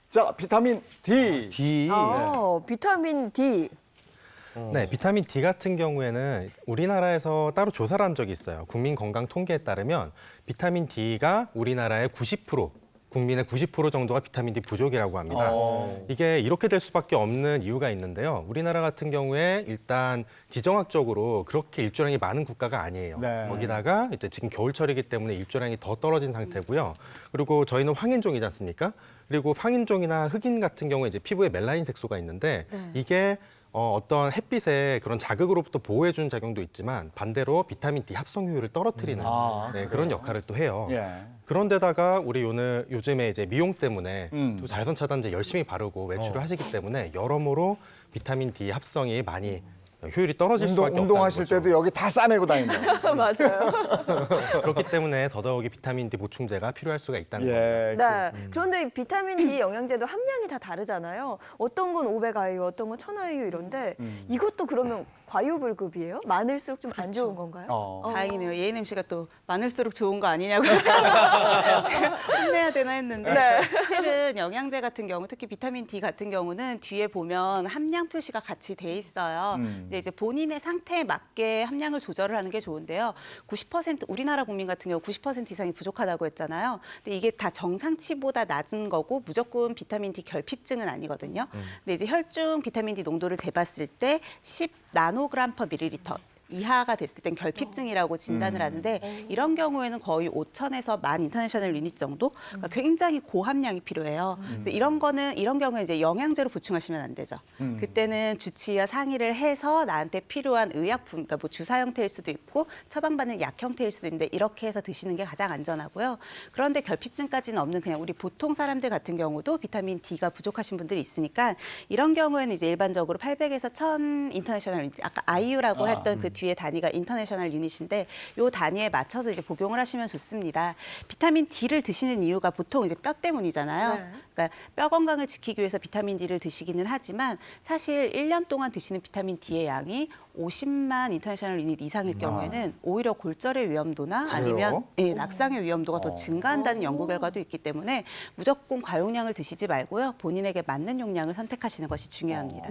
자, 비타민 D. D. 비타민 D. 네, 비타민 D 같은 경우에는 우리나라에서 따로 조사를 한 적이 있어요. 국민 건강 통계에 따르면 비타민 D가 우리나라의 90%, 국민의 90% 정도가 비타민 D 부족이라고 합니다. 이게 이렇게 될 수밖에 없는 이유가 있는데요. 우리나라 같은 경우에 일단 지정학적으로 그렇게 일조량이 많은 국가가 아니에요. 네. 거기다가 이제 지금 겨울철이기 때문에 일조량이 더 떨어진 상태고요. 그리고 저희는 황인종이지 않습니까? 그리고 황인종이나 흑인 같은 경우에 이제 피부에 멜라닌 색소가 있는데 이게 어떤 햇빛의 그런 자극으로부터 보호해주는 작용도 있지만 반대로 비타민 D 합성 효율을 떨어뜨리는 그런 역할을 또 해요. 예. 그런데다가 우리 요즘에 이제 미용 때문에 또 음. 자외선 차단제 열심히 바르고 외출을 하시기 때문에 여러모로 비타민 D 합성이 많이 효율이 떨어질 수밖에 없다는 운동하실 거죠. 때도 여기 다 싸매고 다닌다. 맞아요. 그렇기 때문에 더더욱이 비타민 D 보충제가 필요할 수가 있다는 겁니다. 예. 네. 그런데 이 비타민 D 영양제도 함량이 다 다르잖아요. 어떤 건 500IU, 어떤 건 1000IU 이런데 이것도 그러면 과유불급이에요? 많을수록 좀 안 좋은 건가요? 다행이네요. 예인 MC가 또 많을수록 좋은 거 아니냐고 혼내야 되나 했는데 네. 사실은 영양제 같은 경우 특히 비타민 D 같은 경우는 뒤에 보면 함량 표시가 같이 돼 있어요. 근데 이제 본인의 상태에 맞게 함량을 조절을 하는 게 좋은데요. 90% 우리나라 국민 같은 경우 90% 이상이 부족하다고 했잖아요. 근데 이게 다 정상치보다 낮은 거고 무조건 비타민 D 결핍증은 아니거든요. 근데 이제 혈중 비타민 D 농도를 재봤을 때 10 나노그램 퍼 밀리리터 이하가 됐을 땐 결핍증이라고 진단을 하는데 이런 경우에는 거의 5,000에서 10,000 인터내셔널 유닛 정도 그러니까 굉장히 고함량이 필요해요. 근데 이런 경우에 이제 영양제로 보충하시면 안 되죠. 그때는 주치의와 상의를 해서 나한테 필요한 의약품, 그러니까 뭐 주사 형태일 수도 있고 처방받는 약 형태일 수도 있는데 이렇게 해서 드시는 게 가장 안전하고요. 그런데 결핍증까지는 없는 그냥 우리 보통 사람들 같은 경우도 비타민 D가 부족하신 분들이 있으니까 이런 경우에는 이제 일반적으로 800에서 1000 인터내셔널 유닛, 아까 IU라고 했던 그 뒤에 단위가 인터내셔널 유닛인데 이 단위에 맞춰서 이제 복용을 하시면 좋습니다. 비타민 D를 드시는 이유가 보통 이제 뼈 때문이잖아요. 네. 그러니까 뼈 건강을 지키기 위해서 비타민 D를 드시기는 하지만 사실 1년 동안 드시는 비타민 D의 양이 50만 인터내셔널 유닛 이상일 경우에는 오히려 골절의 위험도나 아니면 낙상의 위험도가 더 증가한다는 연구 결과도 있기 때문에 무조건 과용량을 드시지 말고요. 본인에게 맞는 용량을 선택하시는 것이 중요합니다.